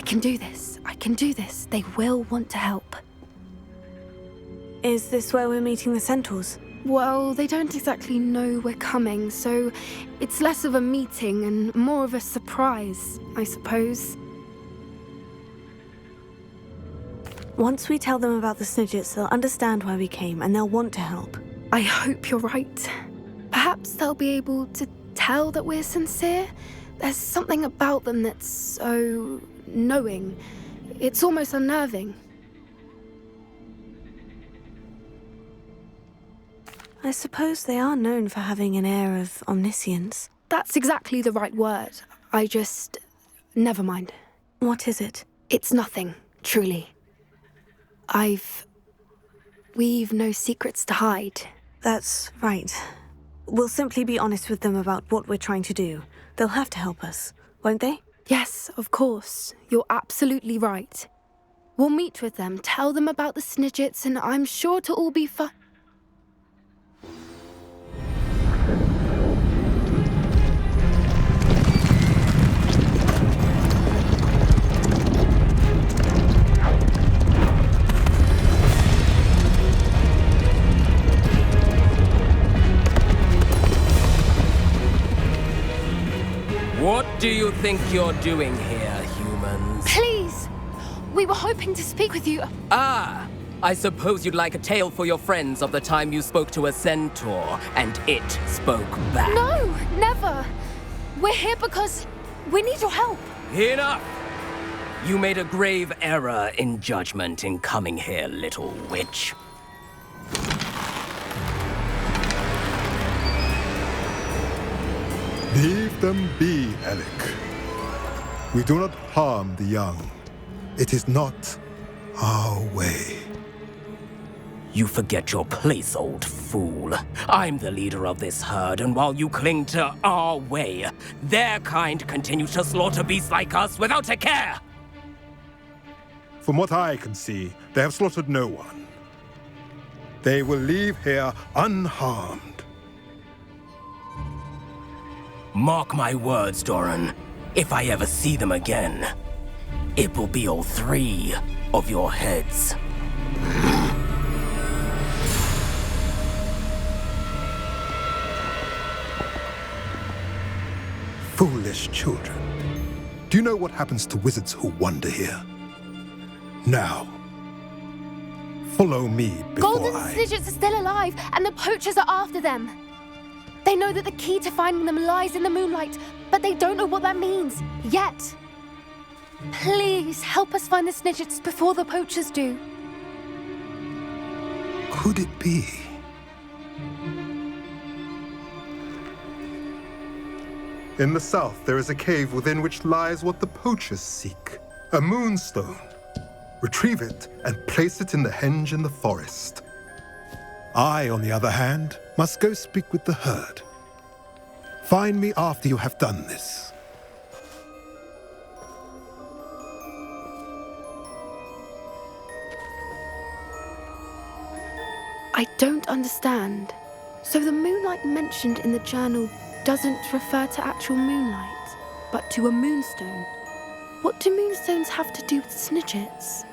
can do this. I can do this. They will want to help. Is this where we're meeting the Centaurs? Well, they don't exactly know we're coming, so it's less of a meeting and more of a surprise, I suppose. Once we tell them about the Snidgets, they'll understand why we came and they'll want to help. I hope you're right. Perhaps they'll be able to tell that we're sincere. There's something about them that's so knowing. It's almost unnerving. I suppose they are known for having an air of omniscience. That's exactly the right word. Never mind. What is it? It's nothing, truly. We've no secrets to hide. That's right. We'll simply be honest with them about what we're trying to do. They'll have to help us, won't they? Yes, of course. You're absolutely right. We'll meet with them, tell them about the Snidgets, and I'm sure it'll all be fun. What do you think you're doing here, humans? Please! We were hoping to speak with you. Ah! I suppose you'd like a tale for your friends of the time you spoke to a centaur, and it spoke back. No, never! We're here because we need your help. Enough! You made a grave error in judgment in coming here, little witch. Leave them be, Alec. We do not harm the young. It is not our way. You forget your place, old fool. I'm the leader of this herd, and while you cling to our way, their kind continue to slaughter beasts like us without a care! From what I can see, they have slaughtered no one. They will leave here unharmed. Mark my words, Doran. If I ever see them again, it will be all 3 of your heads. Foolish children. Do you know what happens to wizards who wander here? Now, follow me before Golden Snidgets are still alive, and the poachers are after them. They know that the key to finding them lies in the moonlight, but they don't know what that means, yet. Please, help us find the Snidgets before the poachers do. Could it be? In the south, there is a cave within which lies what the poachers seek. A moonstone. Retrieve it and place it in the henge in the forest. I, on the other hand, must go speak with the herd. Find me after you have done this. I don't understand. So the moonlight mentioned in the journal doesn't refer to actual moonlight, but to a moonstone. What do moonstones have to do with Snidgets?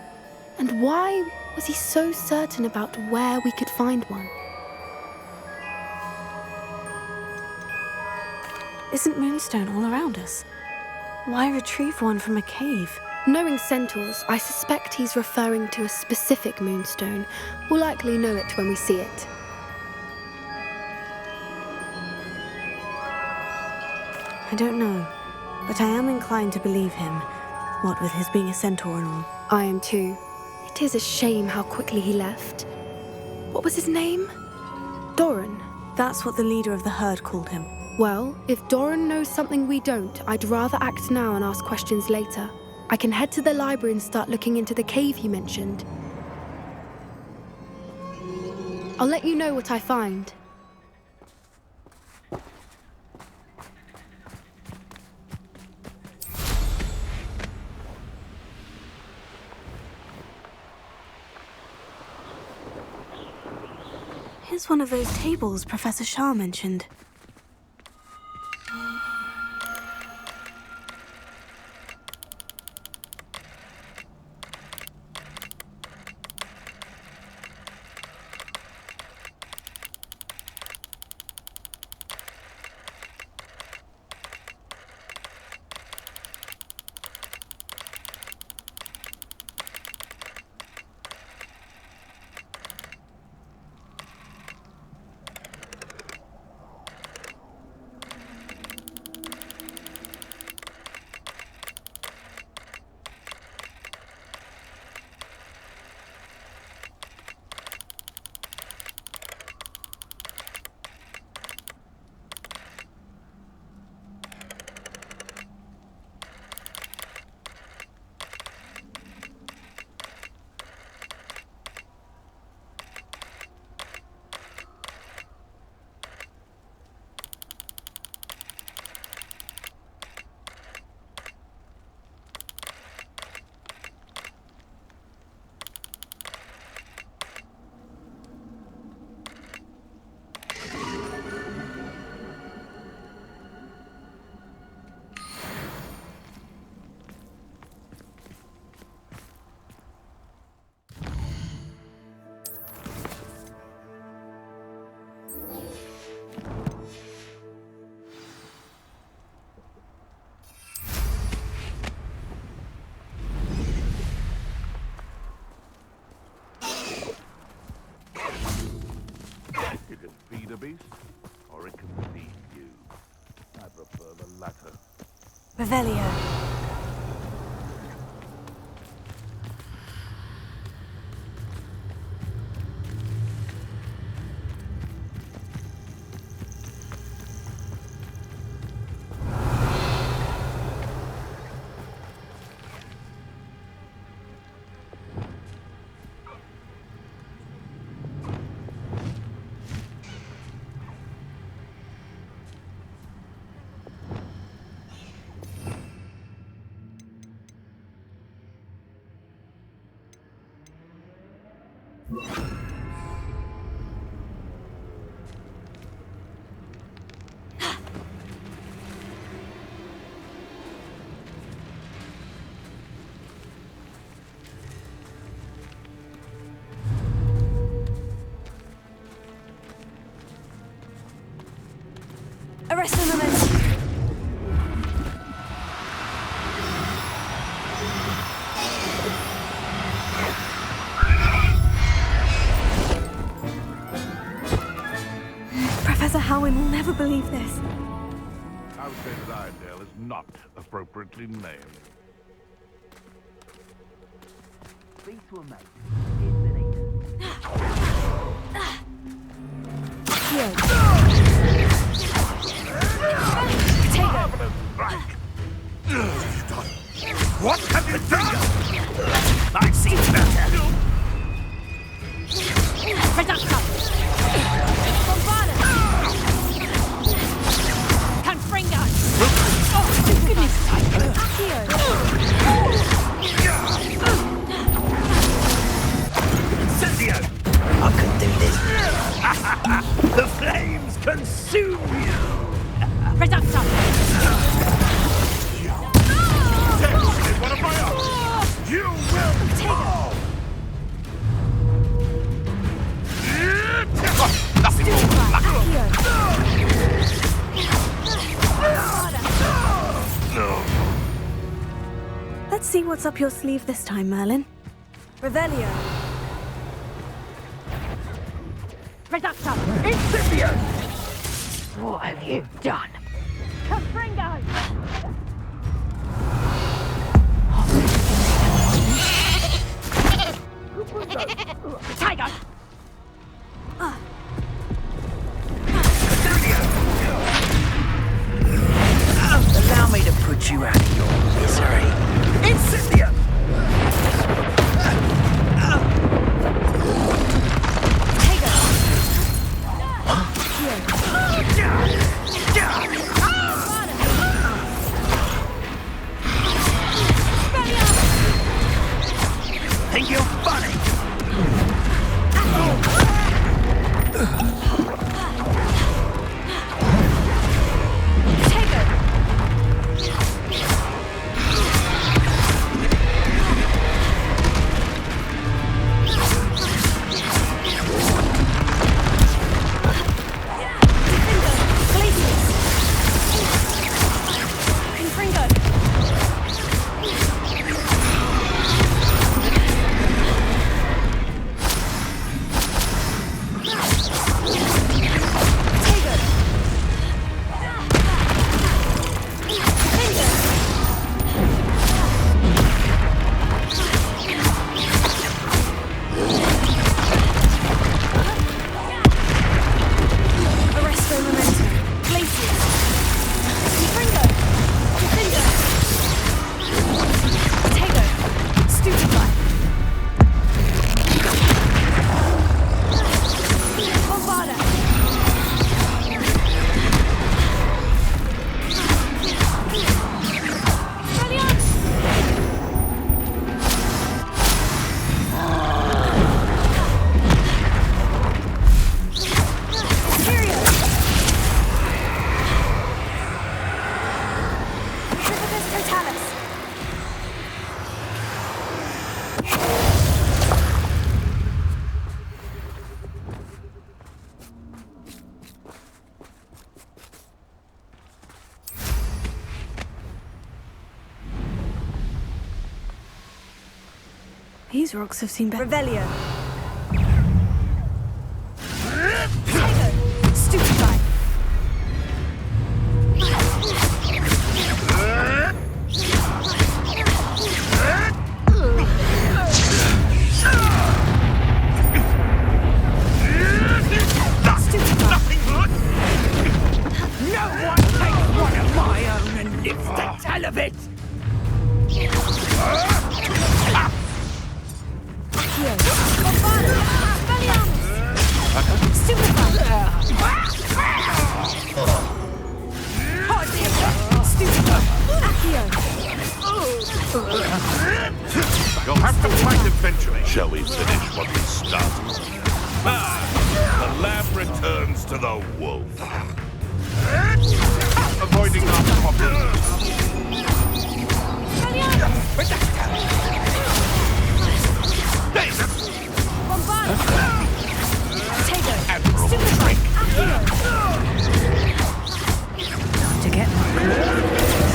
And why was he so certain about where we could find one? Isn't moonstone all around us? Why retrieve one from a cave? Knowing Centaurs, I suspect he's referring to a specific moonstone. We'll likely know it when we see it. I don't know, but I am inclined to believe him, what with his being a centaur and all. I am too. It is a shame how quickly he left. What was his name? Doran. That's what the leader of the herd called him. Well, if Doran knows something we don't, I'd rather act now and ask questions later. I can head to the library and start looking into the cave you mentioned. I'll let you know what I find. Here's one of those tables Professor Shah mentioned. Revelio. Arrest the momentum. Professor Howin will never believe this. I would say that Iredale is not appropriately named. These were made in the nature. Marvelous strike! What have you done? I've seen better! Reducto! Bombada! Confringo! Oh, for goodness sake! Incendio! I can do this! The flames consume you! Reducto! This is one of my own! You will fall! Nothing Let's see what's up your sleeve this time, Merlin. Revelio. Reducto! Incendio! What have you done? Confringo! Tiger! Allow me to put you out of your misery. Incendio! Think you're funny? These rocks have seen better. Revelio. Stupefy! You'll have to fight eventually. Shall we finish what we started? The lamb returns to the wolf. Avoiding our problems. To get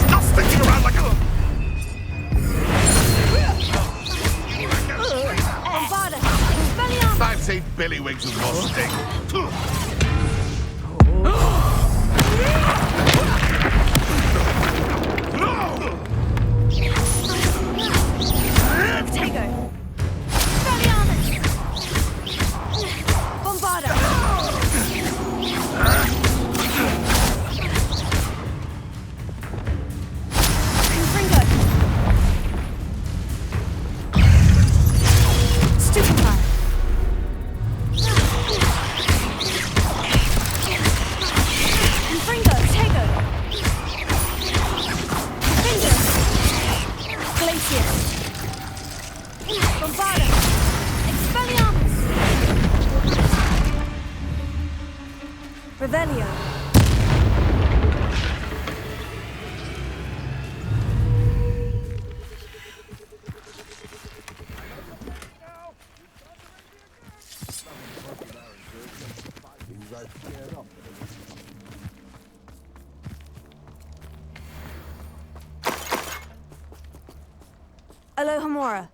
Stop sticking around like a... I've seen Billywigs with more sting. Revelio. Alohomora.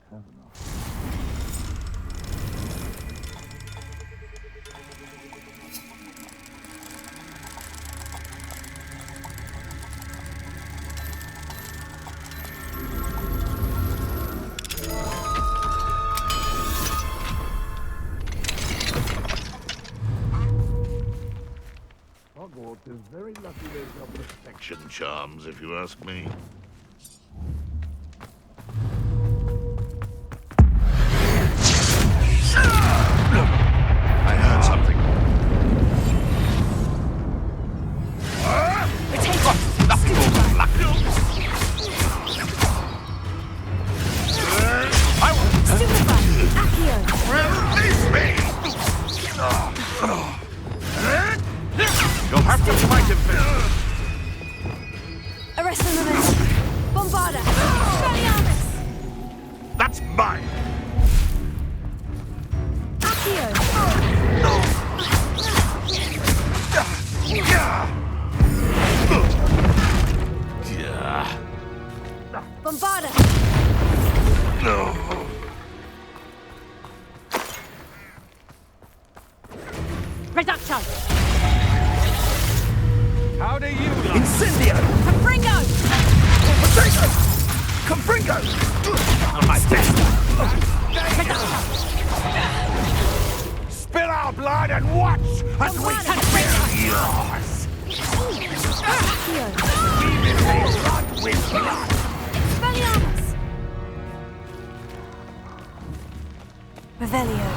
Hogwarts is very lucky they've got protection charms, if you ask me. I heard something. Nothing more than luck. I will release me! You'll have to fight him first. Arrest the momentum. Bombarda. Expelliarmus. That's mine. Accio. Bombarda. No. Reducto! How do you like? Incendio! Confringo! Potato! Confringo! On my best! Spill our blood and watch as we spill yours! Accio. We will make blood with blood! Expelliarmus. Revelio.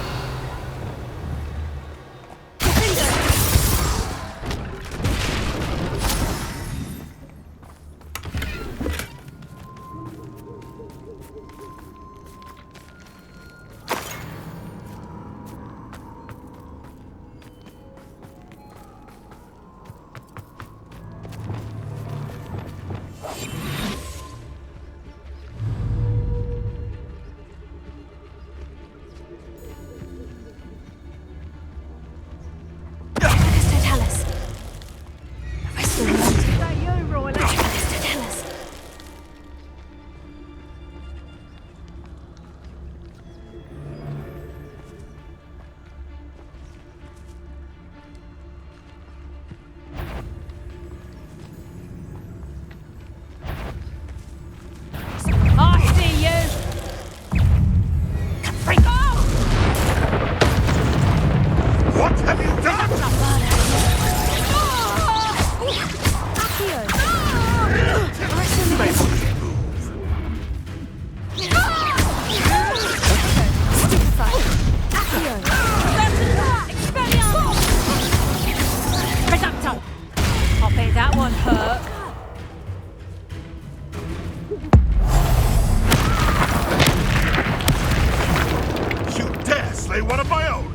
say one of my own.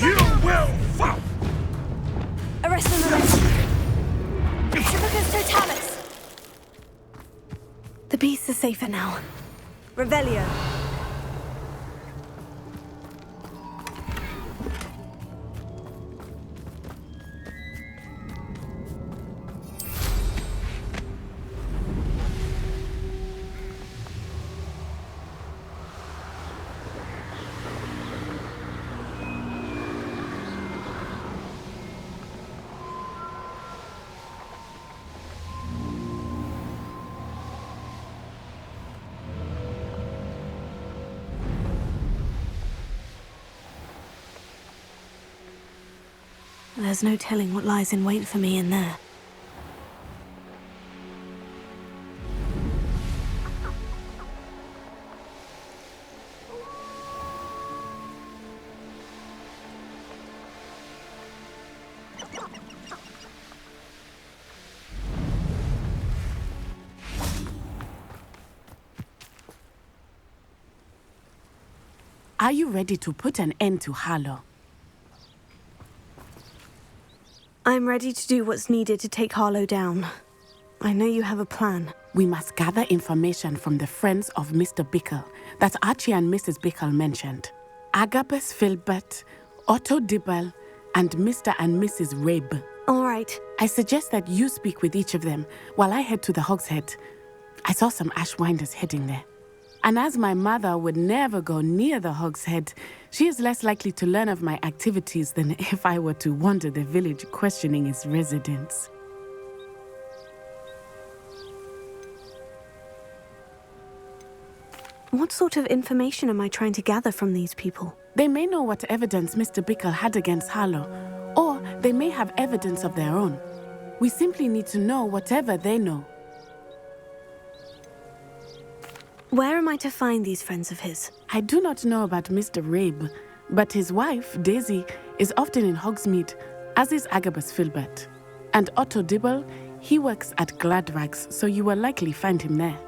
You will fall. Arrest them, arrest them. Tribicus totalis! The beasts are safer now. Revelio. There's no telling what lies in wait for me in there. Are you ready to put an end to Harlow? I'm ready to do what's needed to take Harlow down. I know you have a plan. We must gather information from the friends of Mr. Bickle that Archie and Mrs. Bickle mentioned. Agabus Filbert, Otto Dibble, and Mr. and Mrs. Rabe. All right. I suggest that you speak with each of them while I head to the Hogshead. I saw some Ashwinders heading there. And as my mother would never go near the Hogshead, she is less likely to learn of my activities than if I were to wander the village questioning its residents. What sort of information am I trying to gather from these people? They may know what evidence Mr. Bickle had against Harlow, or they may have evidence of their own. We simply need to know whatever they know. Where am I to find these friends of his? I do not know about Mr. Rabe, but his wife, Daisy, is often in Hogsmeade, as is Agabus Filbert. And Otto Dibble, he works at Gladrags, so you will likely find him there.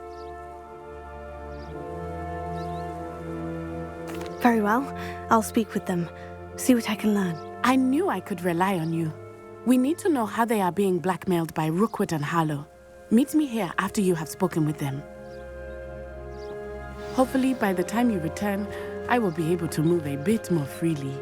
Very well. I'll speak with them. See what I can learn. I knew I could rely on you. We need to know how they are being blackmailed by Rookwood and Harlow. Meet me here after you have spoken with them. Hopefully, by the time you return, I will be able to move a bit more freely.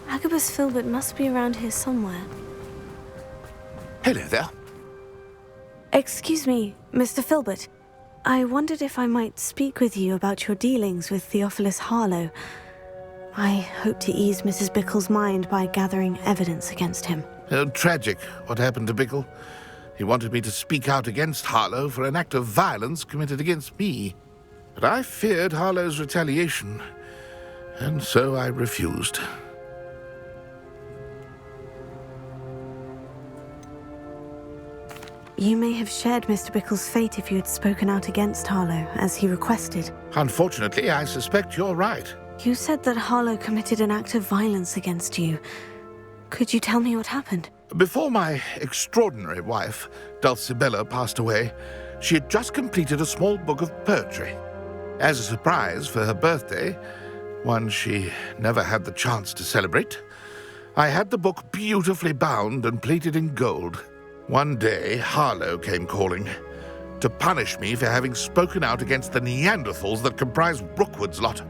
Agabus Filbert must be around here somewhere. Hello there. Excuse me, Mr. Filbert. I wondered if I might speak with you about your dealings with Theophilus Harlow. I hope to ease Mrs. Bickle's mind by gathering evidence against him. Tragic, what happened to Bickle. He wanted me to speak out against Harlow for an act of violence committed against me. But I feared Harlow's retaliation, and so I refused. You may have shared Mr. Bickle's fate if you had spoken out against Harlow, as he requested. Unfortunately, I suspect you're right. You said that Harlow committed an act of violence against you. Could you tell me what happened? Before my extraordinary wife, Dulcibella, passed away, she had just completed a small book of poetry. As a surprise for her birthday, one she never had the chance to celebrate, I had the book beautifully bound and plated in gold. One day, Harlow came calling to punish me for having spoken out against the Neanderthals that comprise Rookwood's lot.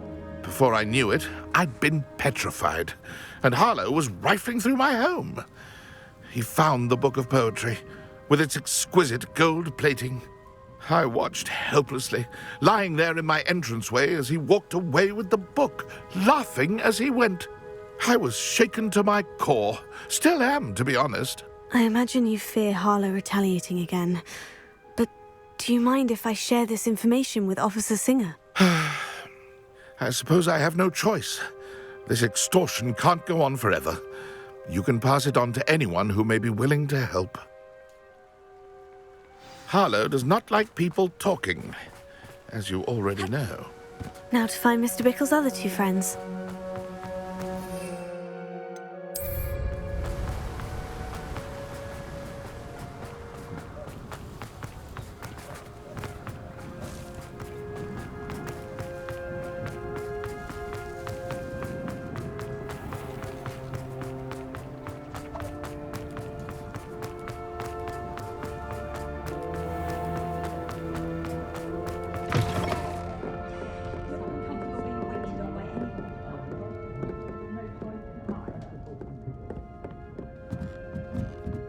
Before I knew it, I'd been petrified, and Harlow was rifling through my home. He found the book of poetry, with its exquisite gold plating. I watched helplessly, lying there in my entranceway as he walked away with the book, laughing as he went. I was shaken to my core. Still am, to be honest. I imagine you fear Harlow retaliating again. But do you mind if I share this information with Officer Singer? I suppose I have no choice. This extortion can't go on forever. You can pass it on to anyone who may be willing to help. Harlow does not like people talking, as you already know. Now to find Mr. Bickle's other two friends.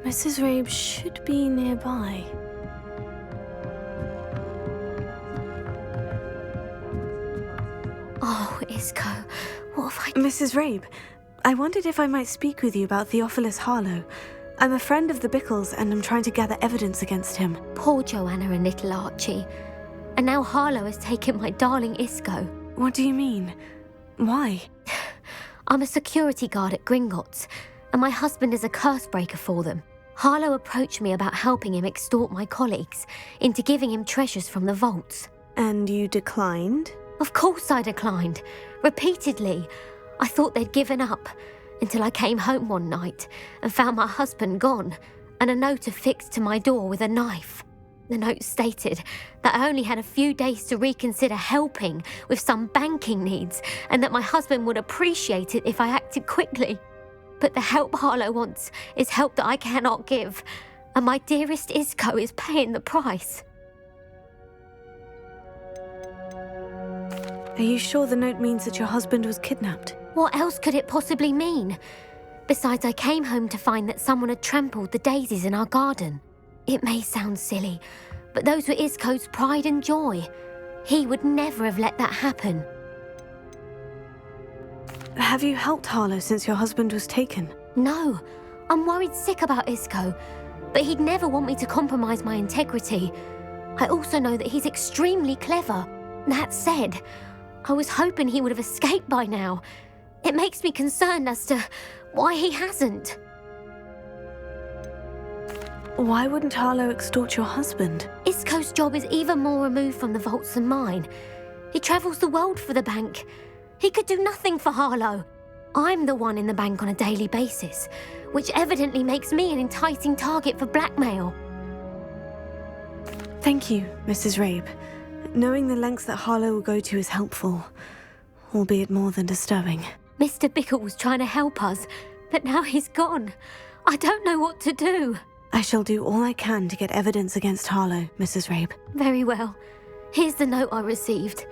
Mrs. Rabe should be nearby. Oh, Isco, what have I... Mrs. Rabe, I wondered if I might speak with you about Theophilus Harlow. I'm a friend of the Bickles and I'm trying to gather evidence against him. Poor Joanna and little Archie. And now Harlow has taken my darling Isco. What do you mean? Why? I'm a security guard at Gringotts, and my husband is a curse breaker for them. Harlow approached me about helping him extort my colleagues into giving him treasures from the vaults. And you declined? Of course I declined. Repeatedly. I thought they'd given up, until I came home one night and found my husband gone, and a note affixed to my door with a knife. The note stated that I only had a few days to reconsider helping with some banking needs, and that my husband would appreciate it if I acted quickly. But the help Harlow wants is help that I cannot give, and my dearest Isco is paying the price. Are you sure the note means that your husband was kidnapped? What else could it possibly mean? Besides, I came home to find that someone had trampled the daisies in our garden. It may sound silly, but those were Isco's pride and joy. He would never have let that happen. Have you helped Harlow since your husband was taken? No, I'm worried sick about Isco, but he'd never want me to compromise my integrity. I also know that he's extremely clever. That said, I was hoping he would have escaped by now. It makes me concerned as to why he hasn't. Why wouldn't Harlow extort your husband? Isco's job is even more removed from the vaults than mine. He travels the world for the bank. He could do nothing for Harlow. I'm the one in the bank on a daily basis, which evidently makes me an enticing target for blackmail. Thank you, Mrs. Rabe. Knowing the lengths that Harlow will go to is helpful, albeit more than disturbing. Mr. Bickle was trying to help us, but now he's gone. I don't know what to do. I shall do all I can to get evidence against Harlow, Mrs. Rabe. Very well. Here's the note I received.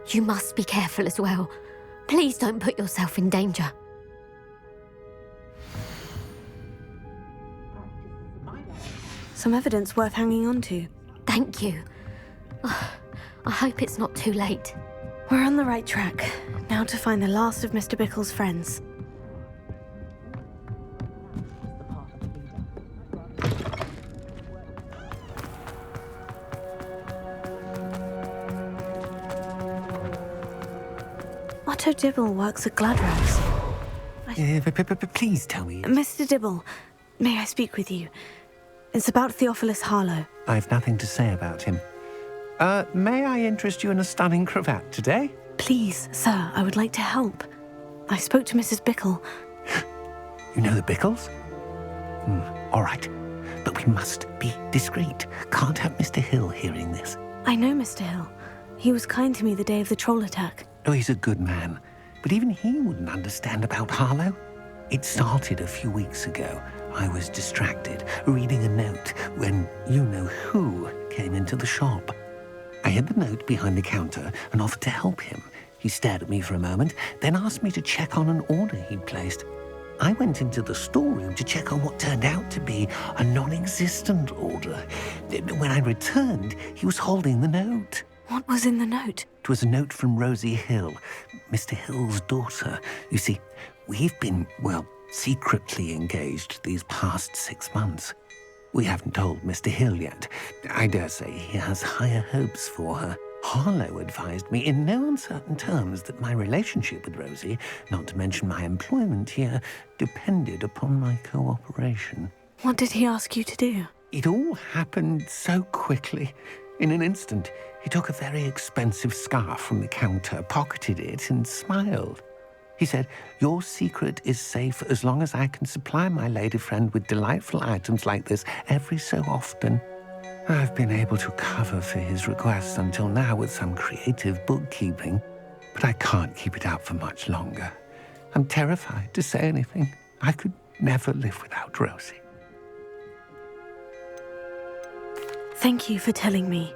You must be careful as well. Please don't put yourself in danger. Some evidence worth hanging on to. Thank you. I hope it's not too late. We're on the right track. Now to find the last of Mr. Bickle's friends. Otto Dibble works at Gladrose. Please tell me. Mr. Dibble, may I speak with you? It's about Theophilus Harlow. I've nothing to say about him. May I interest you in a stunning cravat today? Please, sir, I would like to help. I spoke to Mrs. Bickle. You know the Bickles? All right. But we must be discreet. Can't have Mr. Hill hearing this. I know Mr. Hill. He was kind to me the day of the troll attack. Oh, he's a good man. But even he wouldn't understand about Harlow. It started a few weeks ago. I was distracted, reading a note, when you-know-who came into the shop. I hid the note behind the counter and offered to help him. He stared at me for a moment, then asked me to check on an order he'd placed. I went into the storeroom to check on what turned out to be a non-existent order. When I returned, he was holding the note. What was in the note? It was a note from Rosie Hill, Mr. Hill's daughter. You see, we've been, well, secretly engaged these past 6 months. We haven't told Mr. Hill yet. I dare say he has higher hopes for her. Harlow advised me in no uncertain terms that my relationship with Rosie, not to mention my employment here, depended upon my cooperation. What did he ask you to do? It all happened so quickly. In an instant, he took a very expensive scarf from the counter, pocketed it, and smiled. He said, "Your secret is safe as long as I can supply my lady friend with delightful items like this every so often." I've been able to cover for his requests until now with some creative bookkeeping, but I can't keep it up for much longer. I'm terrified to say anything. I could never live without Rosie. Thank you for telling me.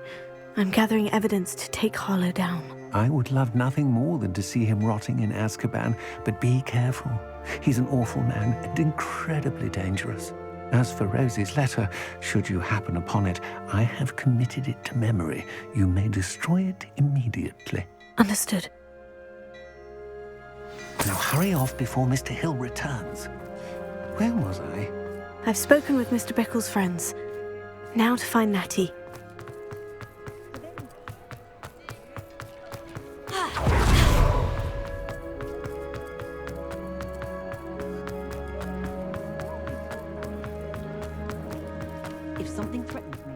I'm gathering evidence to take Harlow down. I would love nothing more than to see him rotting in Azkaban, but be careful. He's an awful man and incredibly dangerous. As for Rosie's letter, should you happen upon it, I have committed it to memory. You may destroy it immediately. Understood. Now hurry off before Mr. Hill returns. Where was I? I've spoken with Mr. Bickle's friends. Now to find Natty. If something threatens me...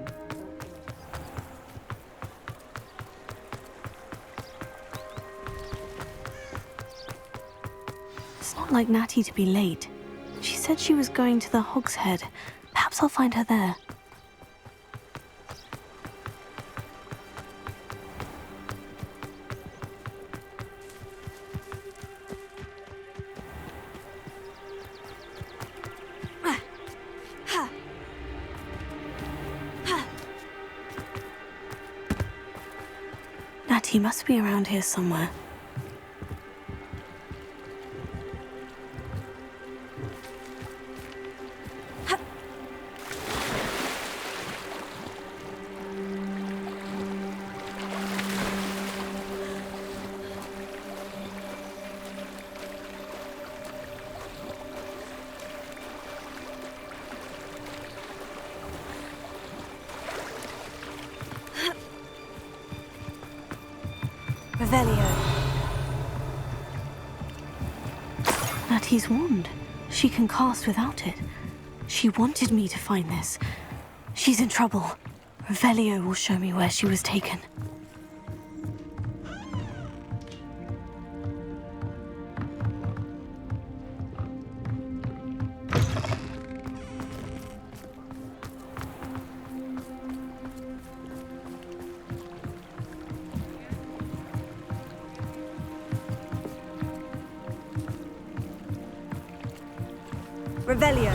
It's not like Natty to be late. She said she was going to the Hog's Head. Perhaps I'll find her there. Natty must be around here somewhere. Natty's wand. She can cast without it. She wanted me to find this. She's in trouble. Revelio will show me where she was taken. Revelio.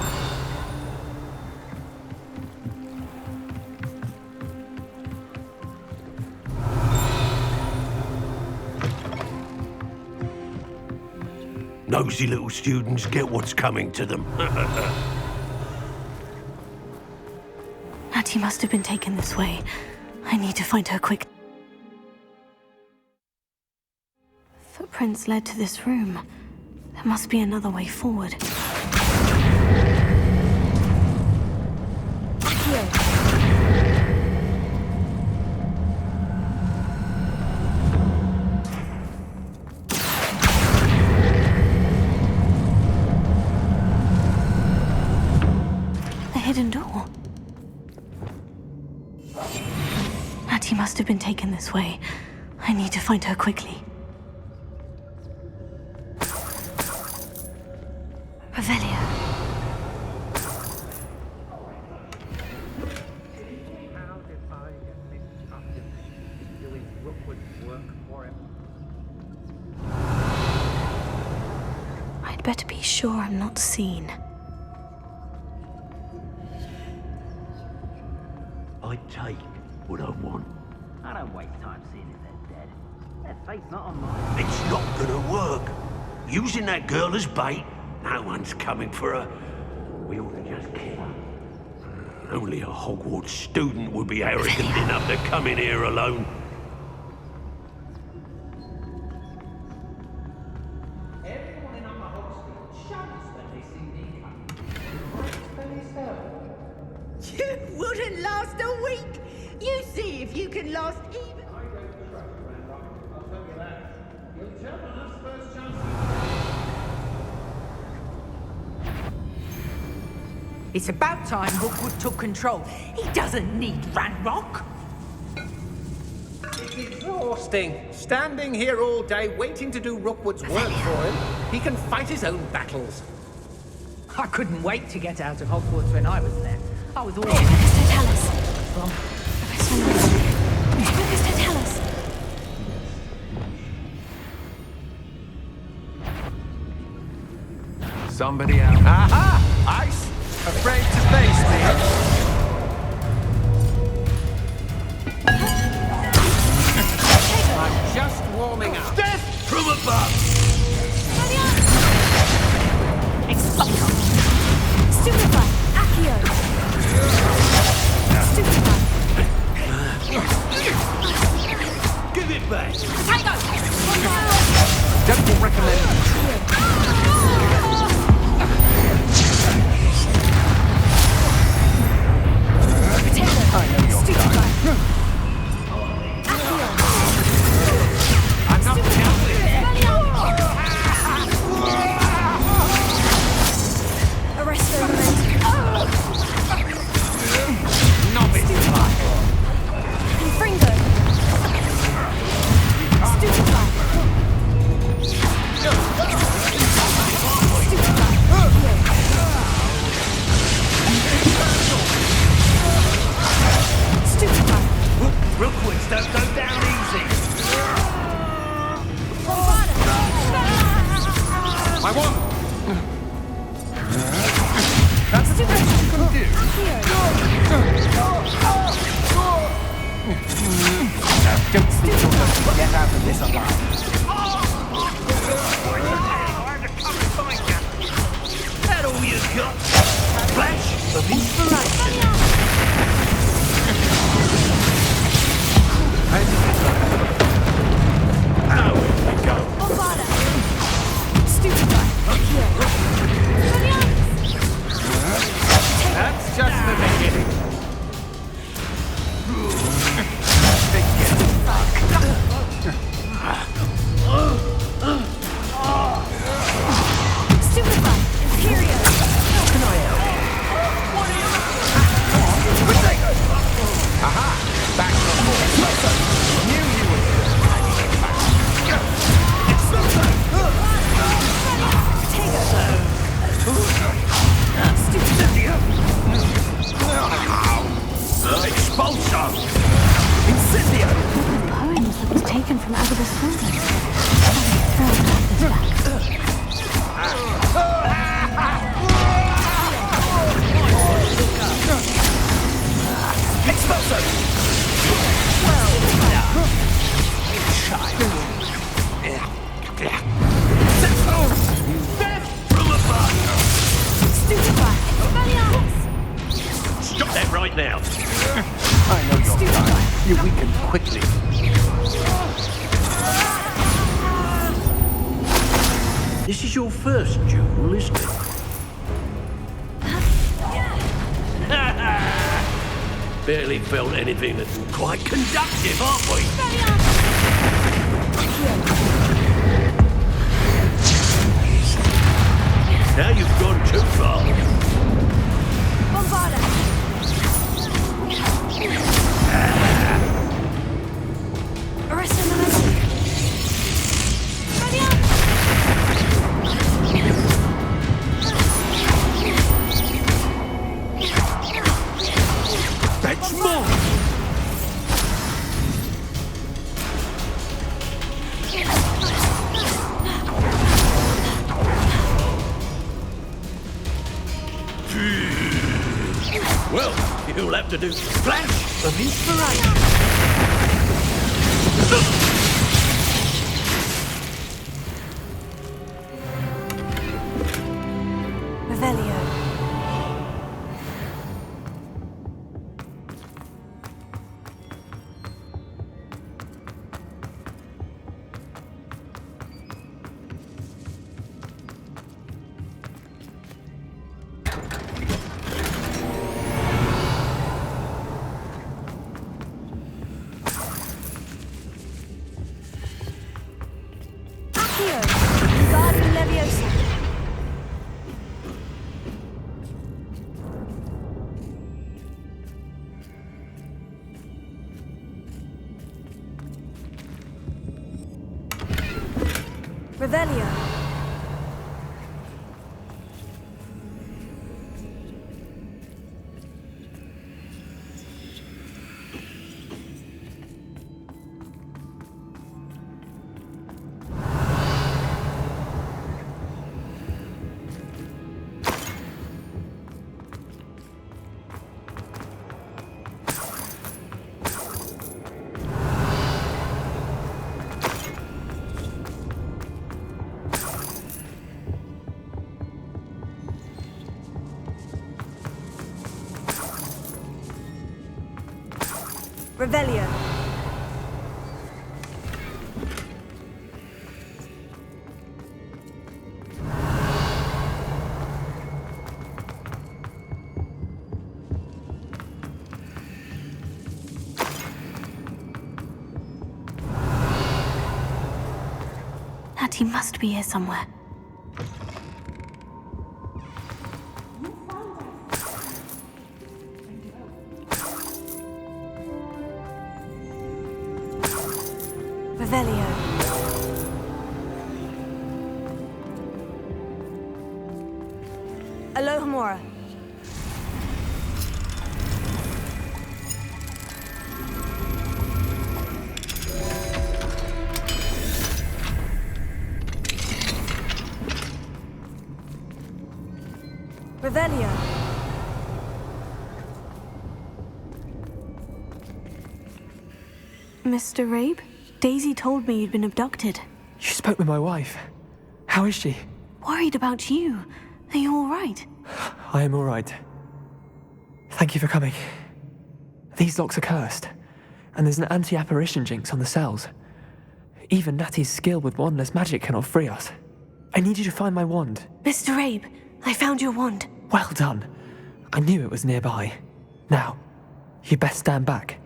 Nosy little students get what's coming to them. Natty must have been taken this way. I need to find her quick. Footprints led to this room. There must be another way forward. Hidden door. Natty must have been taken this way. I need to find her quickly. Revelio. I'd better be sure I'm not seen. I take what I want. I don't waste time seeing if they're dead. Their fate's not on mine. It's not gonna work. Using that girl as bait, No one's coming for her. We ought to just kill her. Only a Hogwarts student would be arrogant enough to come in here alone. You wouldn't last a week. You see if you can last even. It's about time Rookwood took control. He doesn't need Ranrock. It's exhausting. Standing here all day waiting to do Rookwood's work for him. He can fight his own battles. I couldn't wait to get out of Hogwarts when I was there. I was always... Professor, tell us. Well, Professor, tell us. Somebody out. Aha! Ice! Afraid to face me? I'm just warming up. Death from above! Expulsion. Stupefy. Accio. Stupefy. Give it back! Tango. Don't recommend. I know your kind. I'm not counting. Arresto. Novice. Fringo. Stupefy. Rookwoods don't go down easy! I won! That's the best you can do. Now, don't think you're going to get out of this alive. That all you got? Flash of inspiration! Now we go. Bombada. Stupefy. That's just the beginning. Stupefy. Imperio. Can I help? Aha! Back on board. Knew you would. Expulso! Incendio! Poems that was taken from Agabus Fountain. Expulso! Death from above! Stupefy. Stop that right now! I know your kind. You weaken quickly. This is your first duel, isn't it? Barely felt anything. Quite conductive, aren't we? Now you've gone too far. Bombada. Arresto. That's more! Well, you'll have to do flash of inspiration. Leviosa! Revelio. Revelio. Natty must be here somewhere. Revelio. Alohomora. Revelio. Mr. Rabe? Daisy told me you'd been abducted. You spoke with my wife. How is she? Worried about you. Are you all right? I am all right. Thank you for coming. These locks are cursed, and there's an anti-apparition jinx on the cells. Even Natty's skill with wandless magic cannot free us. I need you to find my wand. Mr. Rabe, I found your wand. Well done. I knew it was nearby. Now, you best stand back.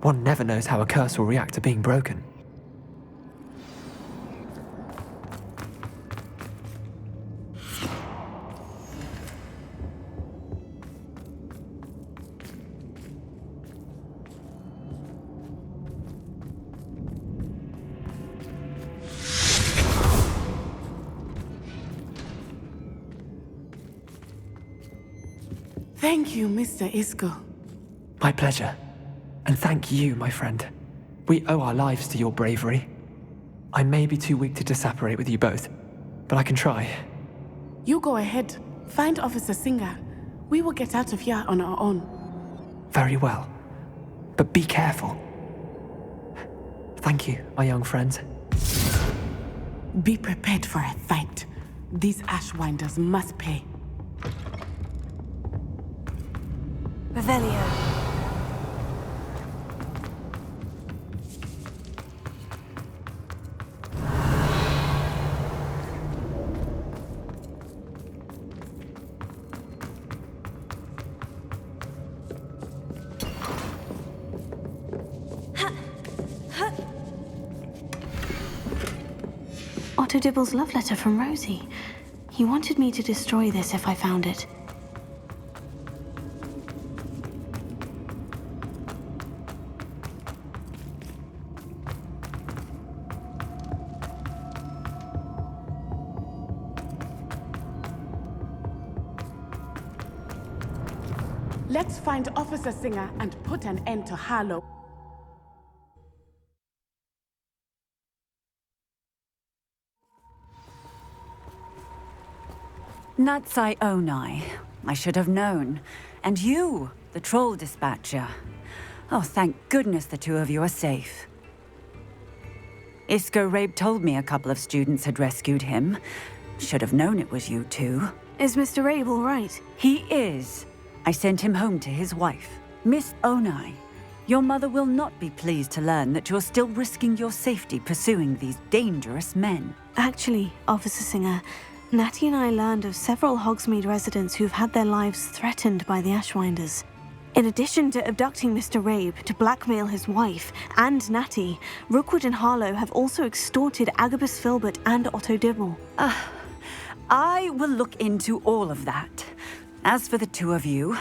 One never knows how a curse will react to being broken. Thank you, Mr. Isco. My pleasure. And thank you, my friend. We owe our lives to your bravery. I may be too weak to disapparate with you both, but I can try. You go ahead. Find Officer Singer. We will get out of here on our own. Very well. But be careful. Thank you, my young friends. Be prepared for a fight. These Ashwinders must pay. Revelio. Otto Dibble's love letter from Rosie. He wanted me to destroy this if I found it. Let's find Officer Singer and put an end to Harlow. Natsai Onai. I should have known. And you, the troll dispatcher. Oh, thank goodness the two of you are safe. Isco Rabe told me a couple of students had rescued him. Should have known it was you two. Is Mr. Rabe all right? He is. I sent him home to his wife. Miss Onai, your mother will not be pleased to learn that you're still risking your safety pursuing these dangerous men. Actually, Officer Singer, Natty and I learned of several Hogsmeade residents who've had their lives threatened by the Ashwinders. In addition to abducting Mr. Rabe to blackmail his wife and Natty, Rookwood and Harlow have also extorted Agabus Filbert and Otto Dibble. I will look into all of that. As for the two of you,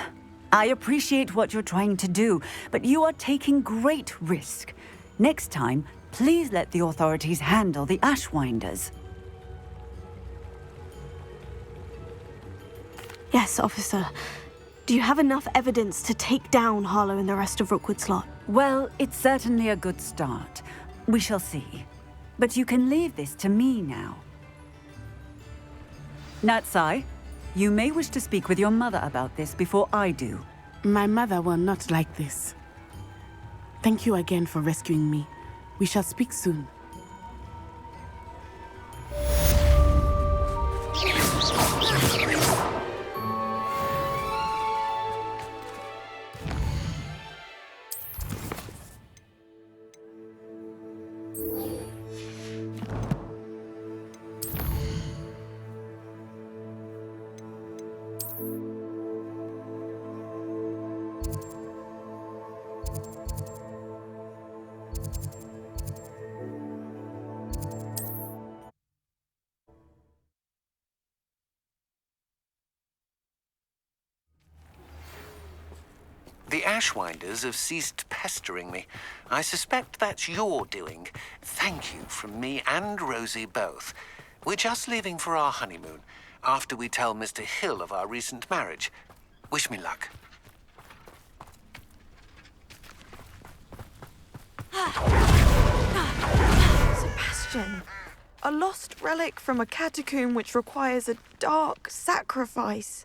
I appreciate what you're trying to do, but you are taking great risk. Next time, please let the authorities handle the Ashwinders. Yes, officer. Do you have enough evidence to take down Harlow and the rest of Rookwood Slot? Well, it's certainly a good start. We shall see. But you can leave this to me now. Natsai, you may wish to speak with your mother about this before I do. My mother will not like this. Thank you again for rescuing me. We shall speak soon. The Ashwinders have ceased pestering me. I suspect that's your doing. Thank you from me and Rosie both. We're just leaving for our honeymoon, after we tell Mr. Hill of our recent marriage. Wish me luck. Sebastian, a lost relic from a catacomb which requires a dark sacrifice.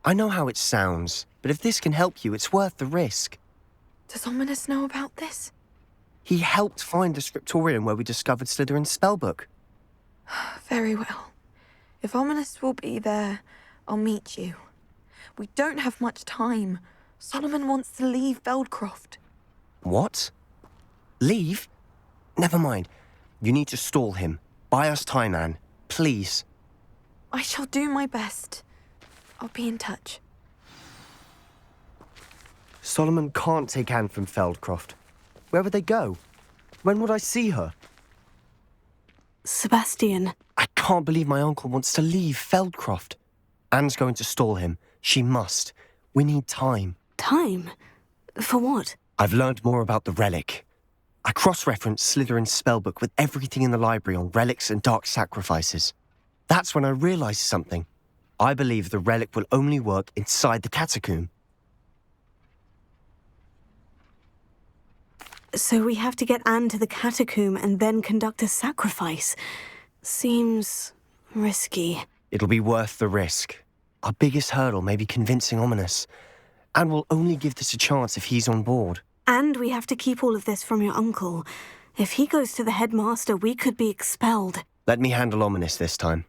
I know how it sounds, but if this can help you, it's worth the risk. Does Ominous know about this? He helped find the scriptorium where we discovered Slytherin's spellbook. Very well. If Ominous will be there, I'll meet you. We don't have much time. Solomon wants to leave Feldcroft. What? Leave? Never mind. You need to stall him. Buy us time, Anne. Please. I shall do my best. I'll be in touch. Solomon can't take Anne from Feldcroft. Where would they go? When would I see her? Sebastian. I can't believe my uncle wants to leave Feldcroft. Anne's going to stall him. She must. We need time. Time? For what? I've learned more about the relic. I cross-referenced Slytherin's spellbook with everything in the library on relics and dark sacrifices. That's when I realized something. I believe the relic will only work inside the catacomb. So we have to get Anne to the catacomb and then conduct a sacrifice. Seems risky. It'll be worth the risk. Our biggest hurdle may be convincing Ominous. And we'll only give this a chance if he's on board. And we have to keep all of this from your uncle. If he goes to the headmaster, we could be expelled. Let me handle Ominous this time.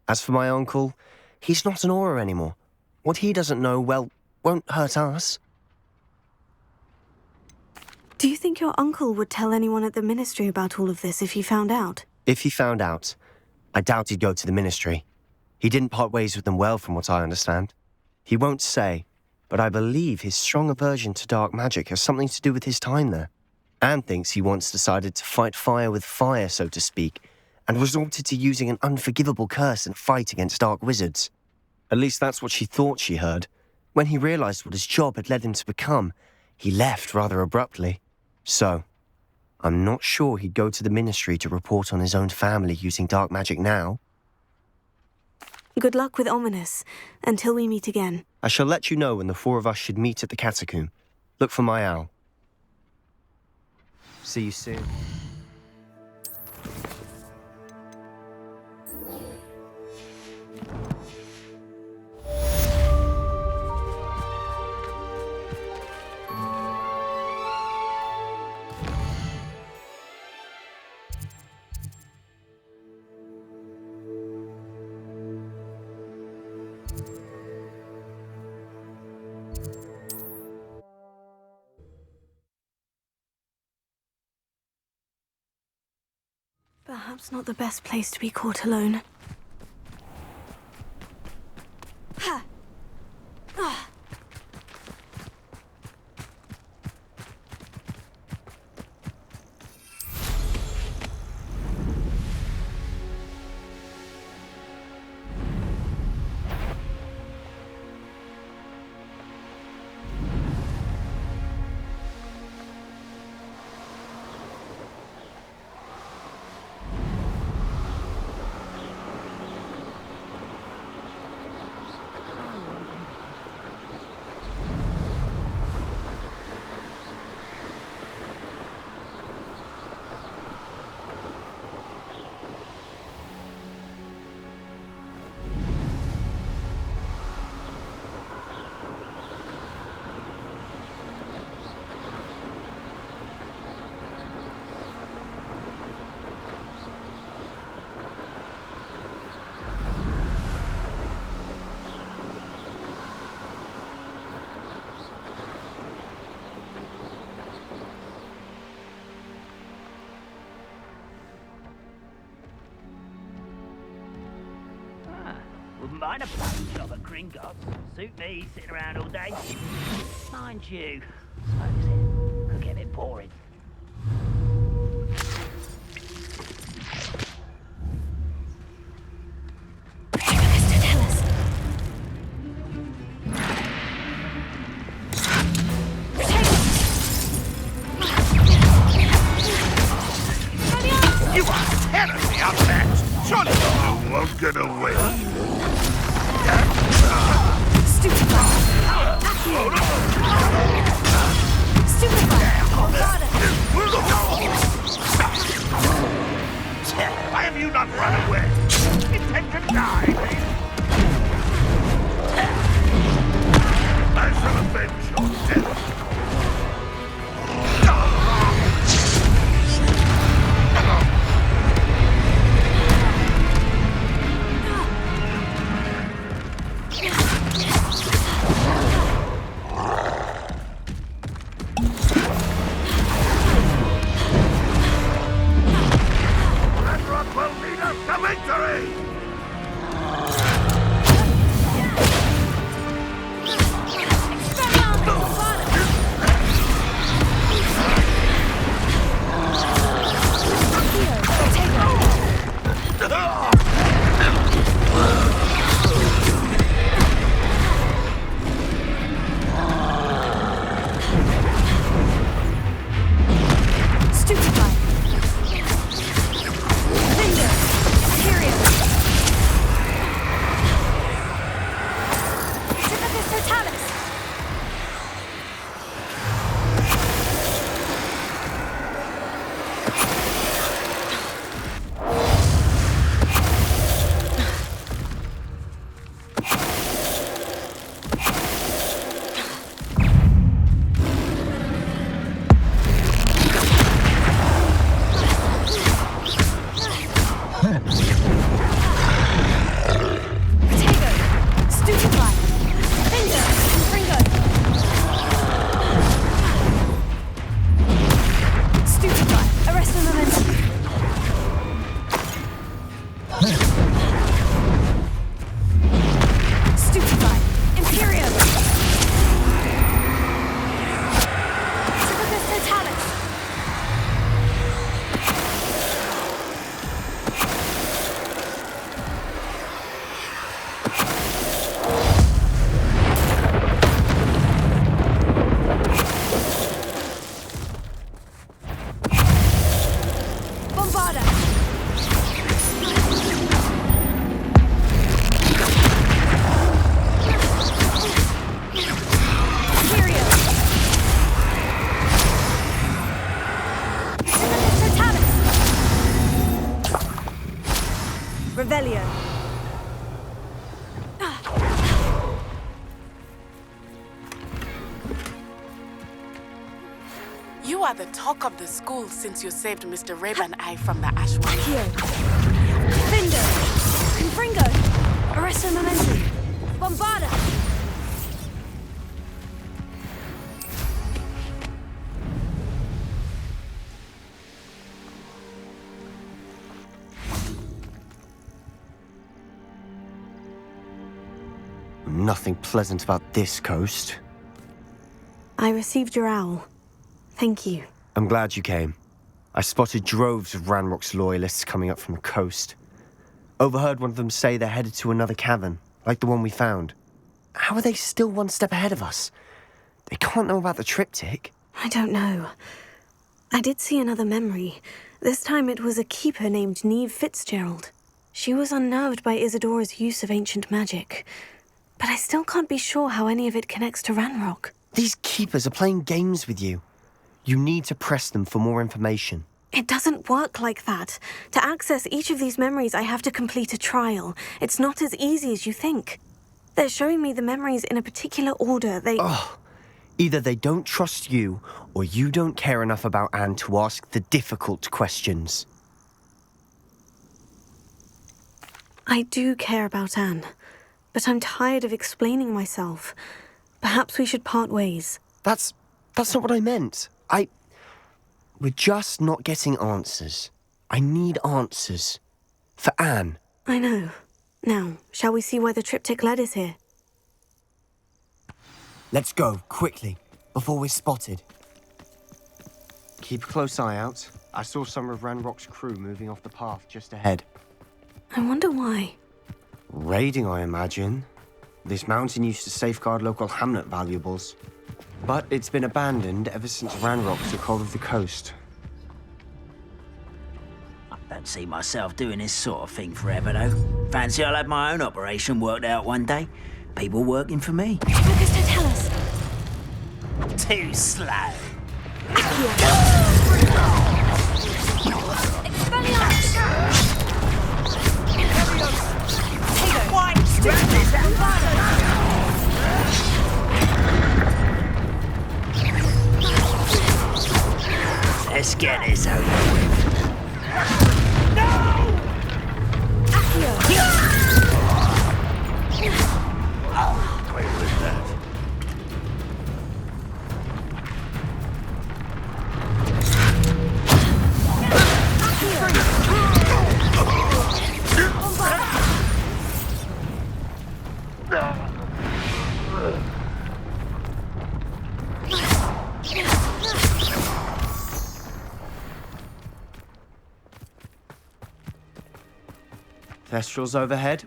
As for my uncle, he's not an Auror anymore. What he doesn't know, well, won't hurt us. Do you think your uncle would tell anyone at the ministry about all of this if he found out? If he found out, I doubt he'd go to the ministry. He didn't part ways with them well, from what I understand. He won't say, but I believe his strong aversion to dark magic has something to do with his time there. Anne thinks he once decided to fight fire with fire, so to speak, and resorted to using an unforgivable curse in a fight against dark wizards. At least that's what she thought she heard. When he realized what his job had led him to become, he left rather abruptly. So, I'm not sure he'd go to the ministry to report on his own family using dark magic now. Good luck with Ominous, until we meet again. I shall let you know when the four of us should meet at the catacomb. Look for my owl. See you soon. Perhaps not the best place to be caught alone. Wouldn't mind a post job at Gringotts. Suit me, sitting around all day. Mind you, suppose it could get a bit boring. You are terribly outmatched. Surely you won't get away. Why have you not run away? Intend to die, eh? I shall avenge your death. Revelio. You are the talk of the school since you saved Mr. Raven Eye from the Ashwine. Here. Findo. Confringo. Arresto Momentum. Bombarda. Nothing pleasant about this coast. I received your owl. Thank you. I'm glad you came. I spotted droves of Ranrock's loyalists coming up from the coast. Overheard one of them say they're headed to another cavern, like the one we found. How are they still one step ahead of us? They can't know about the triptych. I don't know. I did see another memory. This time it was a keeper named Neve Fitzgerald. She was unnerved by Isadora's use of ancient magic. But I still can't be sure how any of it connects to Ranrock. These keepers are playing games with you. You need to press them for more information. It doesn't work like that. To access each of these memories, I have to complete a trial. It's not as easy as you think. They're showing me the memories in a particular order. Either they don't trust you, or you don't care enough about Anne to ask the difficult questions. I do care about Anne, but I'm tired of explaining myself. Perhaps we should part ways. That's not what I meant. We're just not getting answers. I need answers. For Anne. I know. Now, shall we see why the triptych led us here? Let's go, quickly, before we're spotted. Keep a close eye out. I saw some of Ranrock's crew moving off the path just ahead. I wonder why. Raiding, I imagine. This mountain used to safeguard local hamlet valuables. But it's been abandoned ever since Ranrock took hold of the coast. I don't see myself doing this sort of thing forever, though. Fancy I'll have my own operation worked out one day. People working for me. Lucas, don't tell us. Too slow. Let's get this over with. Where was that? Thestrals overhead.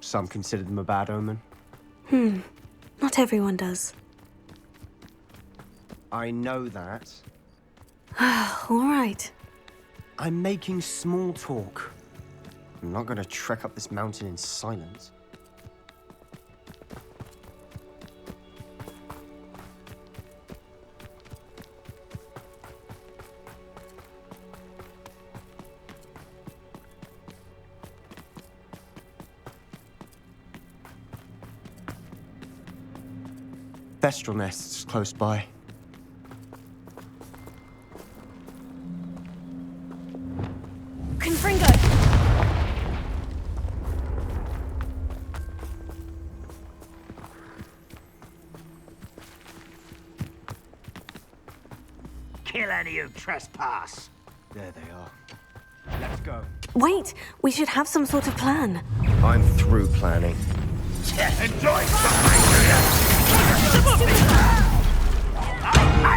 Some consider them a bad omen. Not everyone does. I know that. All right. I'm making small talk. I'm not going to trek up this mountain in silence. Thestral nests close by. Confringo! Kill any who trespass. There they are. Let's go. Wait, we should have some sort of plan. I'm through planning. Enjoy something! I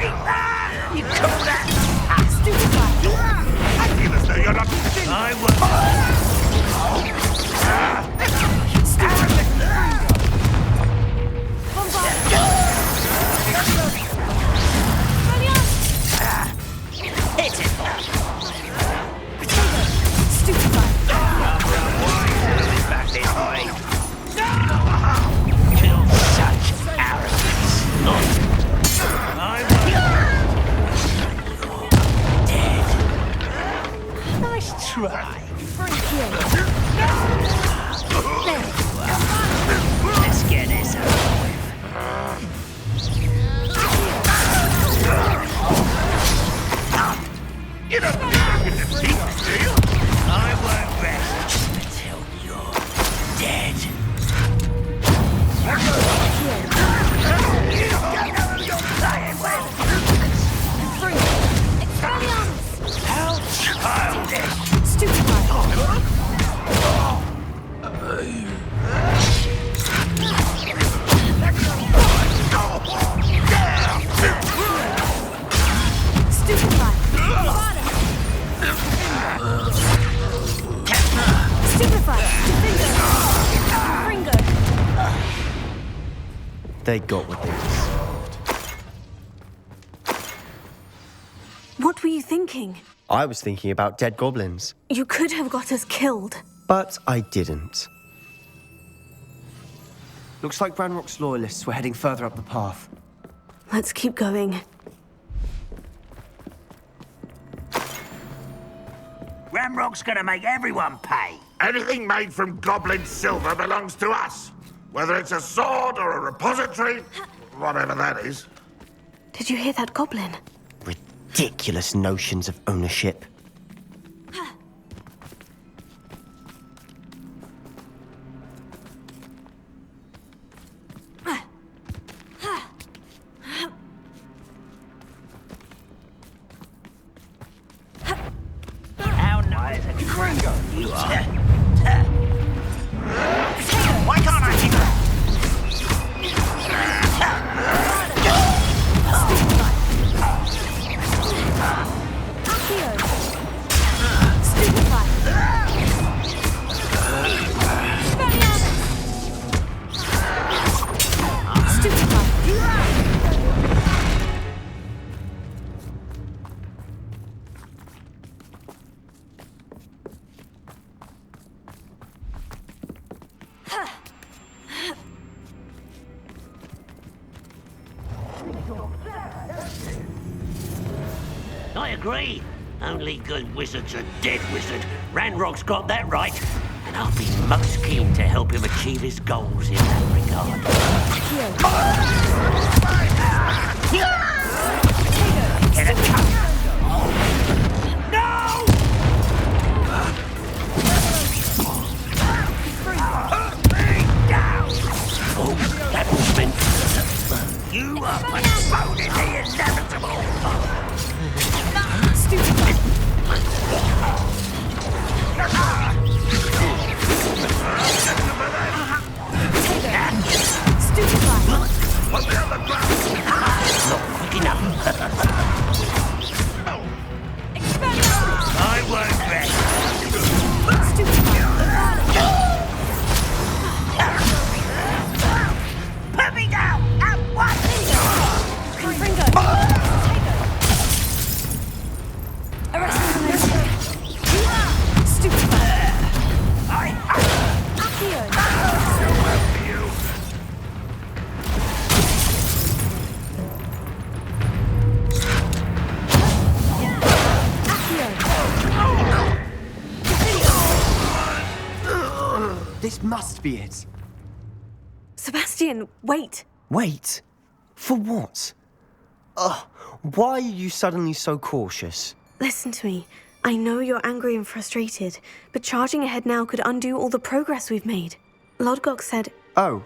hate that! You call that? Stupid! I feel as though you're not listening! I Hit it! Back this way. Kill such arrogance. I'm dead. Nice try. Let's get this over with. You don't think you can defeat me, do you? I won't rest until you're dead. How childish! Stupefy! They got what they deserved. What were you thinking? I was thinking about dead goblins. You could have got us killed. But I didn't. Looks like Ranrock's loyalists were heading further up the path. Let's keep going. Ramrock's gonna make everyone pay. Anything made from goblin silver belongs to us. Whether it's a sword or a repository, whatever that is. Did you hear that goblin? Ridiculous notions of ownership. How nice a gringo you are. I agree. Only good wizard's a dead wizard. Ranrock's got that right. And I'll be most keen to help him achieve his goals in that regard. Get it? No! Oh, that was meant. You are postponing the inevitable. Stupid. Not quick enough. I won't rest. Put me down at once! This must be it. Sebastian, wait. Wait? For what? Ugh, why are you suddenly so cautious? Listen to me. I know you're angry and frustrated, but charging ahead now could undo all the progress we've made. Lodgok said... Oh,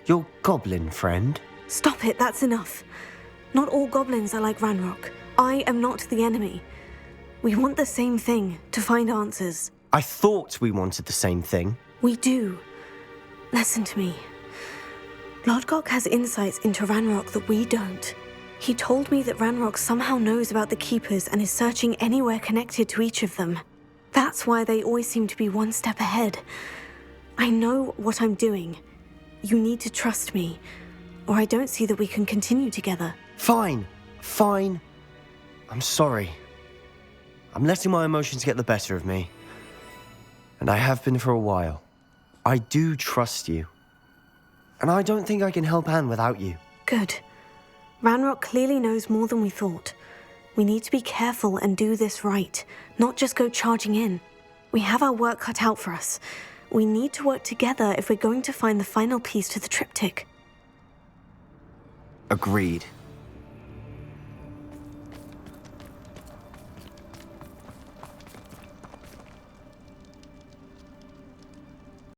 your goblin friend? Stop it, that's enough. Not all goblins are like Ranrock. I am not the enemy. We want the same thing, to find answers. I thought we wanted the same thing. We do. Listen to me. Lodgok has insights into Ranrock that we don't. He told me that Ranrock somehow knows about the Keepers and is searching anywhere connected to each of them. That's why they always seem to be one step ahead. I know what I'm doing. You need to trust me, or I don't see that we can continue together. Fine. I'm sorry. I'm letting my emotions get the better of me. And I have been for a while. I do trust you. And I don't think I can help Anne without you. Good. Ranrock clearly knows more than we thought. We need to be careful and do this right, not just go charging in. We have our work cut out for us. We need to work together if we're going to find the final piece to the triptych. Agreed.